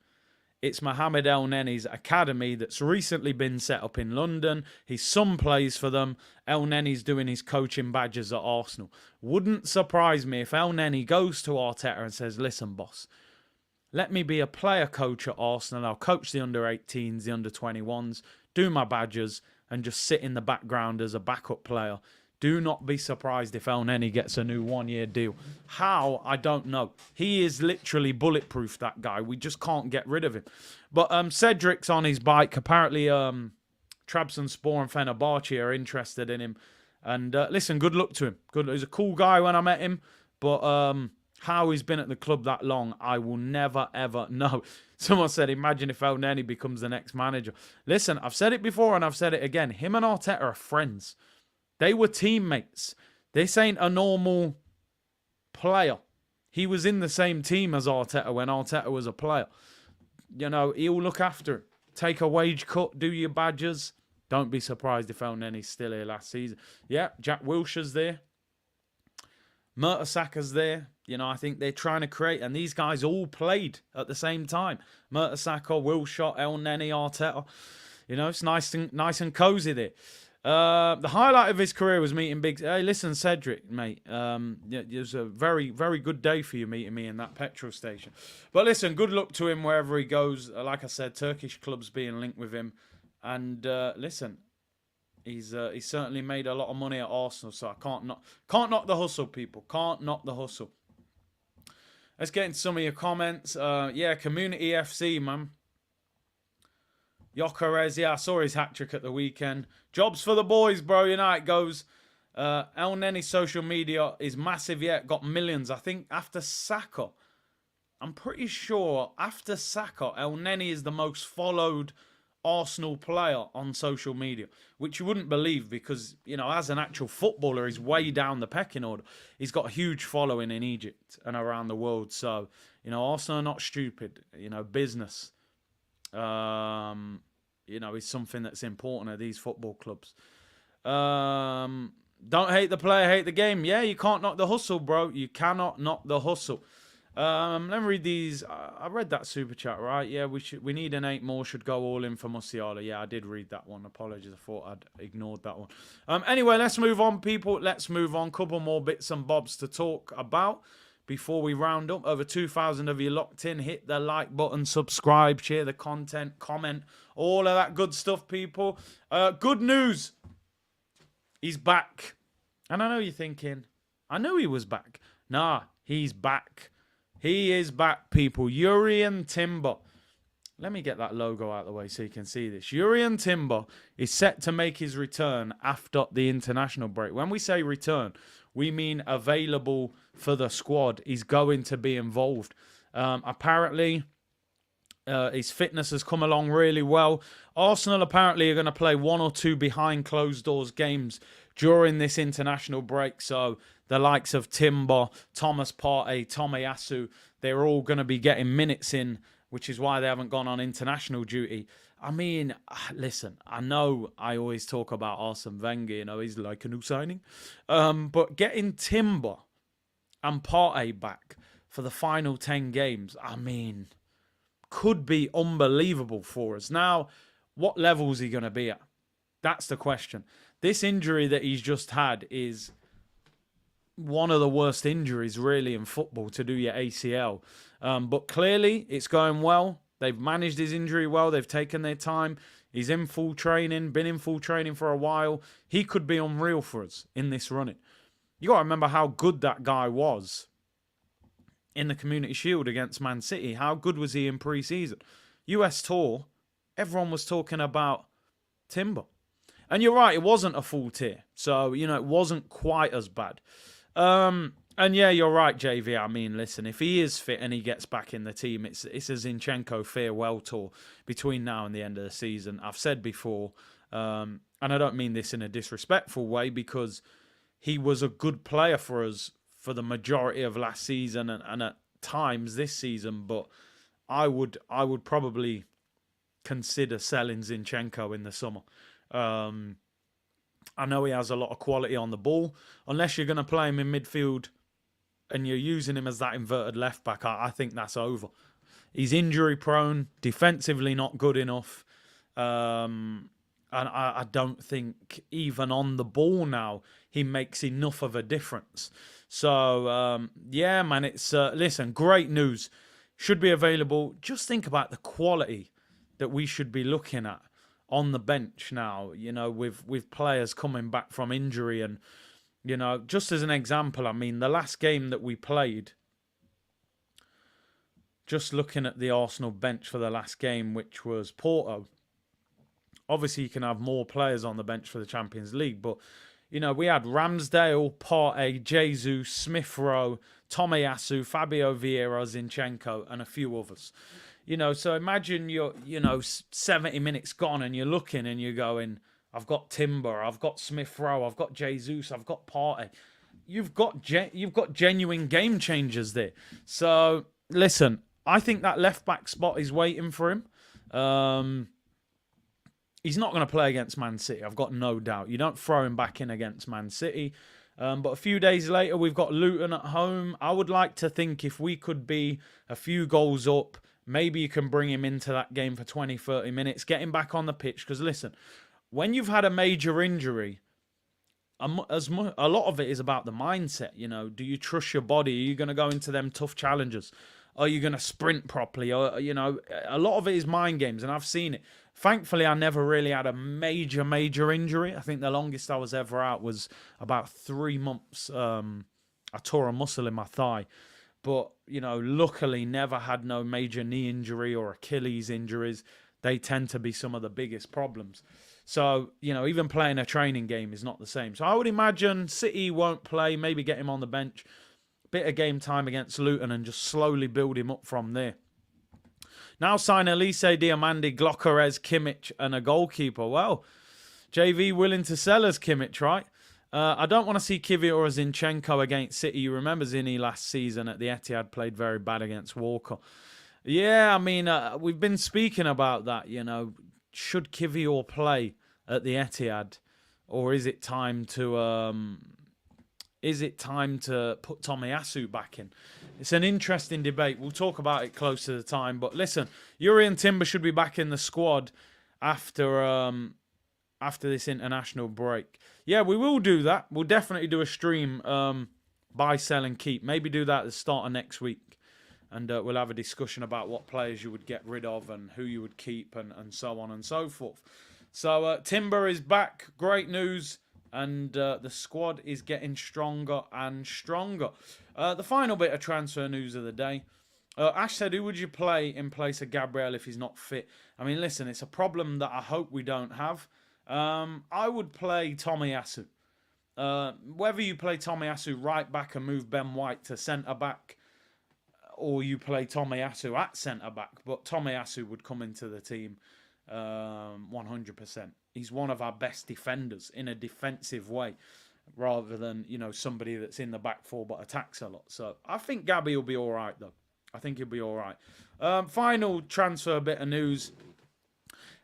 It's Mohamed El Neni's academy that's recently been set up in London. His son plays for them. El Neni's doing his coaching badges at Arsenal. Wouldn't surprise me if El Neni goes to Arteta and says, listen, boss, let me be a player coach at Arsenal. I'll coach the under-18s, the under-21s, do my badges, and just sit in the background as a backup player. Do not be surprised if El Neni gets a new one-year deal. How? I don't know. He is literally bulletproof, that guy. We just can't get rid of him. But Cedric's on his bike. Apparently, Trabzonspor and Fenerbahce are interested in him. And listen, good luck to him. He's a cool guy when I met him. But how he's been at the club that long, I will never, ever know. Someone said, imagine if El Neni becomes the next manager. Listen, I've said it before and I've said it again. Him and Arteta are friends. They were teammates. This ain't a normal player. He was in the same team as Arteta when Arteta was a player. You know, he'll look after him. Take a wage cut, do your badges. Don't be surprised if El Neni's still here last season. Yeah, Jack Wilshere's there. Mertesack's there. You know, I think they're trying to create, and these guys all played at the same time. Mertesacker, Wilshere, El Neni, Arteta. You know, it's nice and cozy there. The highlight of his career was meeting Big... Hey, listen, Cedric, mate. It was a very, very good day for you meeting me in that petrol station. But listen, good luck to him wherever he goes. Like I said, Turkish clubs being linked with him. And listen, he's certainly made a lot of money at Arsenal, so I can't knock the hustle, people. Can't knock the hustle. Let's get into some of your comments. Yeah, Community FC, man. Yokerez, yeah, I saw his hat-trick at the weekend. Jobs for the boys, bro. You know how it goes. El Neni's social media is massive yet. Got millions. I think after Saka, I'm pretty sure after Saka, El Neni is the most followed Arsenal player on social media, which you wouldn't believe because, you know, as an actual footballer, he's way down the pecking order. He's got a huge following in Egypt and around the world. So, you know, Arsenal are not stupid. You know, business. You know, is something that's important at these football clubs. Don't hate the player, hate the game. Yeah, you can't knock the hustle, bro. You cannot knock the hustle. Let me read these. I read that super chat, right? Yeah, we need an 8 more. Should go all in for Musiala. Yeah, I did read that one. Apologies, I thought I'd ignored that one. Anyway, let's move on, people. Let's move on. Couple more bits and bobs to talk about before we round up. Over 2,000 of you locked in. Hit the like button, subscribe, share the content, comment, all of that good stuff, people. Good news. He's back. And I know you're thinking, I knew he was back. Nah, he's back. He is back, people. Jurrien Timber. Let me get that logo out of the way so you can see this. Jurrien Timber is set to make his return after the international break. When we say return, we mean available for the squad. He's going to be involved. Apparently, his fitness has come along really well. Arsenal apparently are going to play 1 or 2 behind closed doors games during this international break. So the likes of Timber, Thomas Partey, Tomiyasu, they're all going to be getting minutes in, which is why they haven't gone on international duty. I mean, listen, I know I always talk about Arsene Wenger, you know, he's like a new signing. But getting Timber and Partey back for the final 10 games, I mean, could be unbelievable for us. Now, what level is he going to be at? That's the question. This injury that he's just had is one of the worst injuries, really, in football, to do your ACL. But clearly, it's going well. They've managed his injury well. They've taken their time. He's in full training, been in full training for a while. He could be unreal for us in this running. You got to remember how good that guy was in the Community Shield against Man City. How good was he in pre-season? US Tour, everyone was talking about Timber. And you're right, it wasn't a full tier. So, you know, it wasn't quite as bad. And yeah, you're right, JV. I mean, listen, if he is fit and he gets back in the team, it's a Zinchenko farewell tour between now and the end of the season. I've said before, and I don't mean this in a disrespectful way, because he was a good player for us for the majority of last season and at times this season, but I would probably consider selling Zinchenko in the summer. I know he has a lot of quality on the ball. Unless you're going to play him in midfield and you're using him as that inverted left back, I think that's over. He's injury prone, defensively not good enough. And I don't think even on the ball now he makes enough of a difference. So, yeah, man, it's, listen, great news. Should be available. Just think about the quality that we should be looking at on the bench now, with players coming back from injury. And, just as an example, I mean, the last game that we played, just looking at the Arsenal bench for the last game, which was Porto. Obviously, you can have more players on the bench for the Champions League, but, we had Ramsdale, Partey, Jesus, Smith Rowe, Tomiyasu, Fabio Vieira, Zinchenko, and a few others. So imagine you're, 70 minutes gone and you're looking and you're going, I've got Timber, I've got Smith Rowe, I've got Jesus, I've got Partey. You've got genuine game changers there. So, listen, I think that left-back spot is waiting for him. He's not going to play against Man City. I've got no doubt. You don't throw him back in against Man City. But a few days later, we've got Luton at home. I would like to think if we could be a few goals up, maybe you can bring him into that game for 20, 30 minutes, get him back on the pitch. Because listen, when you've had a major injury, a lot of it is about the mindset. Do you trust your body? Are you going to go into them tough challenges? Are you going to sprint properly? Or, a lot of it is mind games, and I've seen it. Thankfully, I never really had a major injury. I think the longest I was ever out was about 3 months. I tore a muscle in my thigh. But, luckily never had no major knee injury or Achilles injuries. They tend to be some of the biggest problems. So, even playing a training game is not the same. So I would imagine City won't play, maybe get him on the bench. Bit of game time against Luton and just slowly build him up from there. Now sign Elise, Diamandi, Glockerez, Kimmich and a goalkeeper. Well, JV willing to sell us Kimmich, right? I don't want to see Kivior or Zinchenko against City. You remember Zinni last season at the Etihad played very bad against Walker. Yeah, I mean, we've been speaking about that, Should Kivior play at the Etihad? Or is it time to put Tomiyasu back in? It's an interesting debate. We'll talk about it close to the time. But listen, Yuri and Timber should be back in the squad after this international break. Yeah, we will do that. We'll definitely do a stream, buy, sell and keep. Maybe do that at the start of next week. And we'll have a discussion about what players you would get rid of and who you would keep and so on and so forth. So Timber is back. Great news. And the squad is getting stronger and stronger. The final bit of transfer news of the day. Ash said, who would you play in place of Gabriel if he's not fit? I mean, listen, it's a problem that I hope we don't have. I would play Tomiyasu. Whether you play Tomiyasu right back and move Ben White to centre-back, or you play Tomiyasu at centre-back, but Tomiyasu would come into the team 100%. He's one of our best defenders in a defensive way, rather than, somebody that's in the back four but attacks a lot. So I think Gabby will be all right, though. I think he'll be all right. Final transfer bit of news.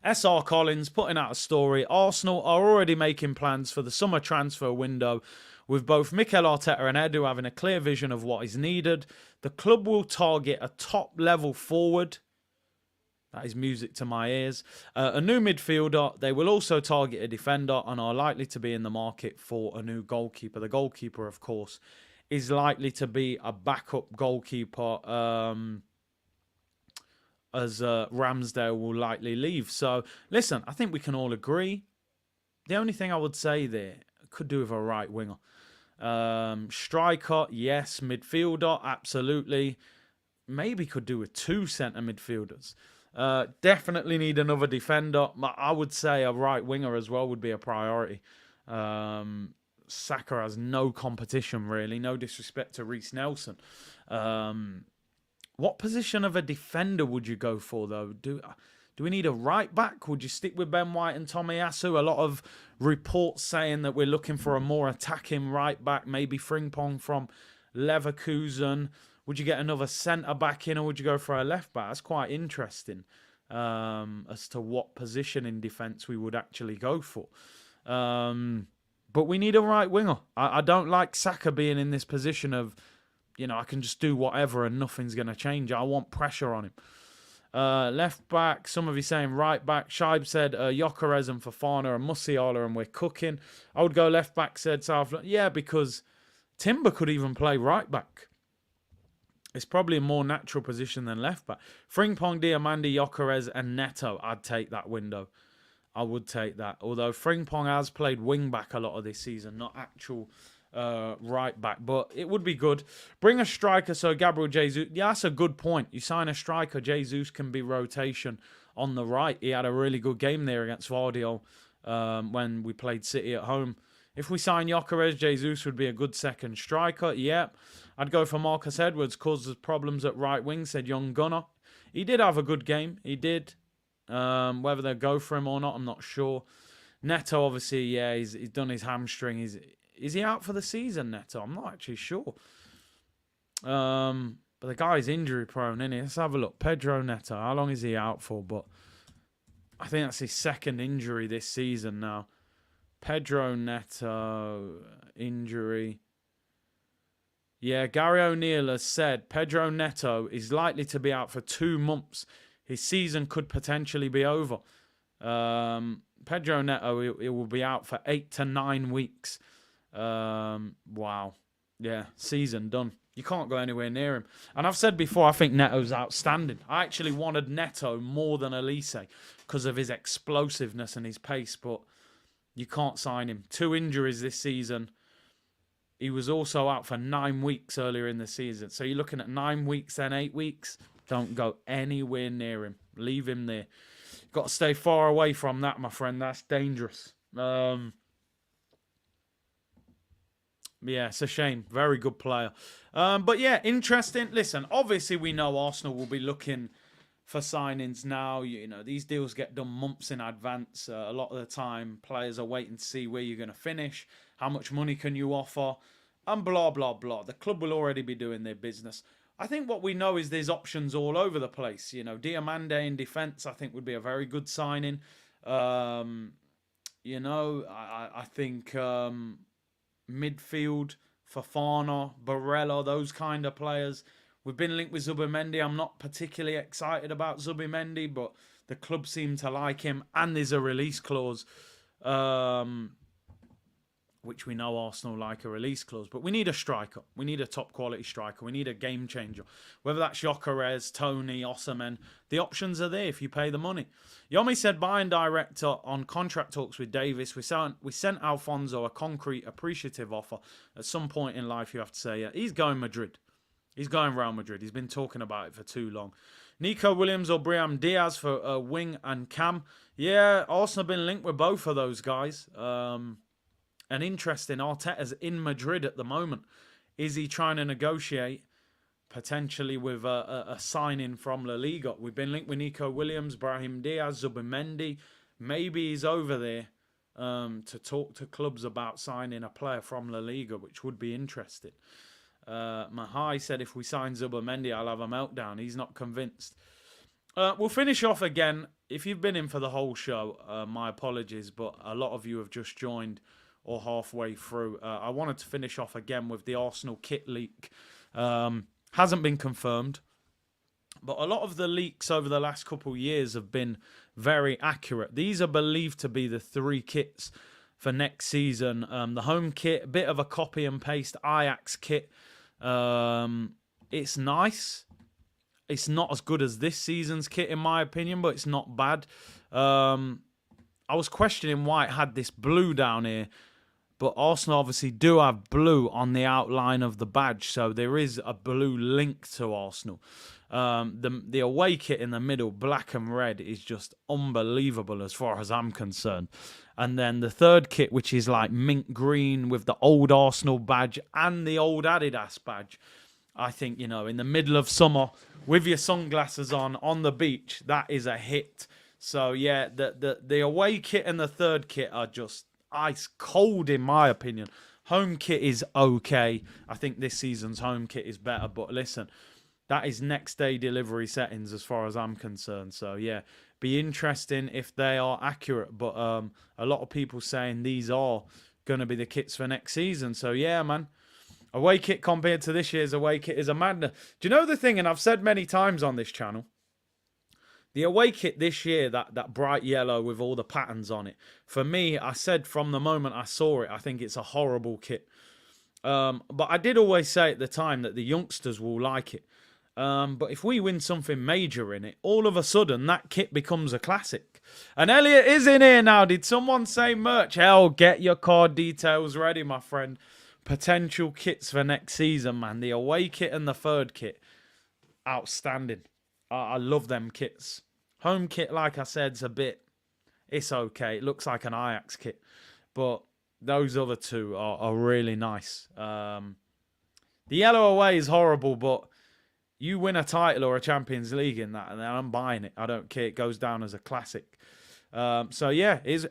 SR Collins putting out a story. Arsenal are already making plans for the summer transfer window, with both Mikel Arteta and Edu having a clear vision of what is needed. The club will target a top-level forward. That is music to my ears. A new midfielder. They will also target a defender and are likely to be in the market for a new goalkeeper. The goalkeeper, of course, is likely to be a backup goalkeeper as Ramsdale will likely leave. So, listen, I think we can all agree. The only thing I would say there, could do with a right winger. Striker, yes. Midfielder, absolutely. Maybe could do with 2 centre midfielders. Definitely need another defender. I would say a right winger as well would be a priority. Saka has no competition, really. No disrespect to Reece Nelson. What position of a defender would you go for, though? Do we need a right back? Would you stick with Ben White and Tomiyasu? A lot of reports saying that we're looking for a more attacking right back, maybe Frimpong from Leverkusen. Would you get another centre-back in, or would you go for a left-back? That's quite interesting as to what position in defence we would actually go for. But we need a right winger. I don't like Saka being in this position of, I can just do whatever and nothing's going to change. I want pressure on him. Left back, some of you saying right back. Shibe said Gyökeres and Fofana and Musiala and we're cooking. I would go left back, said South. Yeah, because Timber could even play right back. It's probably a more natural position than left back. Frimpong, Diamandi, Gyökeres and Neto. I'd take that window. I would take that. Although Frimpong has played wing back a lot of this season, not actual right back. But it would be good. Bring a striker so Gabriel Jesus. Yeah, that's a good point. You sign a striker, Jesus can be rotation on the right. He had a really good game there against Vardio when we played City at home. If we sign Gyökeres, Jesus would be a good second striker. Yep. I'd go for Marcus Edwards. Causes problems at right wing, said Young Gunner. He did have a good game. He did. Whether they'll go for him or not, I'm not sure. Neto, obviously, yeah, he's done his hamstring. Is he out for the season, Neto? I'm not actually sure. But the guy's injury prone, isn't he? Let's have a look. Pedro Neto, how long is he out for? But I think that's his second injury this season now. Pedro Neto, injury. Yeah, Gary O'Neill has said Pedro Neto is likely to be out for 2 months. His season could potentially be over. Pedro Neto, it will be out for 8 to 9 weeks. Wow. Yeah, season done. You can't go anywhere near him. And I've said before, I think Neto's outstanding. I actually wanted Neto more than Elise because of his explosiveness and his pace, but you can't sign him. 2 injuries this season. He was also out for 9 weeks earlier in the season. So you're looking at 9 weeks, then 8 weeks. Don't go anywhere near him. Leave him there. Got to stay far away from that, my friend. That's dangerous. Yeah, it's a shame. Very good player. But yeah, interesting. Listen, obviously we know Arsenal will be looking for signings now. You know, these deals get done months in advance. A lot of the time, players are waiting to see where you're going to finish, how much money can you offer, and blah, blah, blah. The club will already be doing their business. I think what we know is there's options all over the place. You know, Diamande in defence, I think, would be a very good signing. You know, I think midfield, Fofana, Barella, those kind of players. We've been linked with Zubimendi. I'm not particularly excited about Zubimendi, but the club seem to like him. And there's a release clause, which we know Arsenal like a release clause. But we need a striker. We need a top quality striker. We need a game changer. Whether that's Gyökeres, Tony, Osimhen, the options are there if you pay the money. Yomi said, Bayern director on contract talks with Davis. We sent Alfonso a concrete, appreciative offer. At some point in life, you have to say, yeah, he's going Madrid. He's going Real Madrid. He's been talking about it for too long. Nico Williams or Briam Diaz for wing and cam. Yeah, Arsenal have been linked with both of those guys. And interesting, Arteta's in Madrid at the moment. Is he trying to negotiate potentially with a signing from La Liga? We've been linked with Nico Williams, Brahim Diaz, Zubimendi. Maybe he's over there to talk to clubs about signing a player from La Liga, which would be interesting. Mahai said if we sign Zubimendi, I'll have a meltdown. He's not convinced. We'll finish off again. If you've been in for the whole show, my apologies, but a lot of you have just joined or halfway through. I wanted to finish off again with the Arsenal kit leak. Hasn't been confirmed, but a lot of the leaks over the last couple of years have been very accurate. These are believed to be the 3 kits for next season. The home kit, a bit of a copy and paste Ajax kit. It's nice. It's not as good as this season's kit, in my opinion, but it's not bad. I was questioning why it had this blue down here, but Arsenal obviously do have blue on the outline of the badge, so there is a blue link to Arsenal. The away kit in the middle, black and red, is just unbelievable as far as I'm concerned. And then the third kit, which is like mint green with the old Arsenal badge and the old Adidas badge, I think, you know, in the middle of summer with your sunglasses on the beach, that is a hit. So yeah, the away kit and the third kit are just ice cold in my opinion. Home kit is okay. I think this season's home kit is better, but listen, that is next day delivery settings as far as I'm concerned. So yeah, be interesting if they are accurate, but a lot of people saying these are going to be the kits for next season. So yeah, man, away kit compared to this year's away kit is a madness. Do you know the thing, and I've said many times on this channel, The away kit this year, that bright yellow with all the patterns on it, for me, I said from the moment I saw it, I think it's a horrible kit. But I did always say at the time that the youngsters will like it. But if we win something major in it, all of a sudden that kit becomes a classic. And Elliot is in here now. Did someone say merch? Hell, get your card details ready, my friend. Potential kits for next season, man. The away kit and the third kit, outstanding. I love them kits. Home kit, like I said, is a bit... It's okay. It looks like an Ajax kit. But those other two are really nice. The yellow away is horrible, but you win a title or a Champions League in that, and I'm buying it. I don't care. It goes down as a classic. So, yeah, is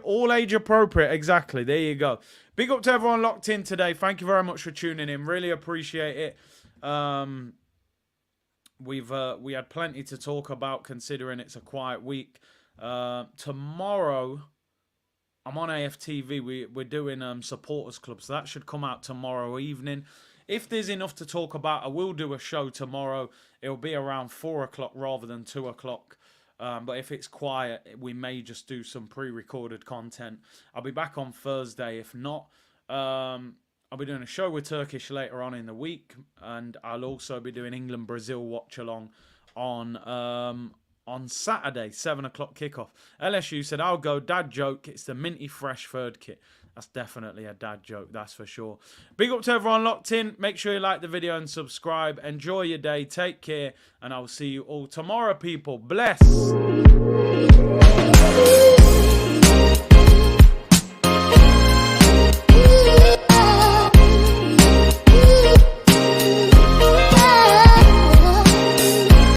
all age appropriate. Exactly. There you go. Big up to everyone locked in today. Thank you very much for tuning in. Really appreciate it. We had plenty to talk about considering it's a quiet week. Tomorrow, I'm on AFTV. We're doing Supporters Club, so that should come out tomorrow evening. If there's enough to talk about, I will do a show tomorrow. It'll be around 4 o'clock rather than 2 o'clock. But if it's quiet, we may just do some pre-recorded content. I'll be back on Thursday. If not, I'll be doing a show with Turkish later on in the week. And I'll also be doing England-Brazil watch-along on Saturday, 7 o'clock kickoff. LSU said, I'll go. Dad joke. It's the minty fresh third kit. That's definitely a dad joke, that's for sure. Big up to everyone locked in. Make sure you like the video and subscribe. Enjoy your day. Take care. And I will see you all tomorrow, people. Bless.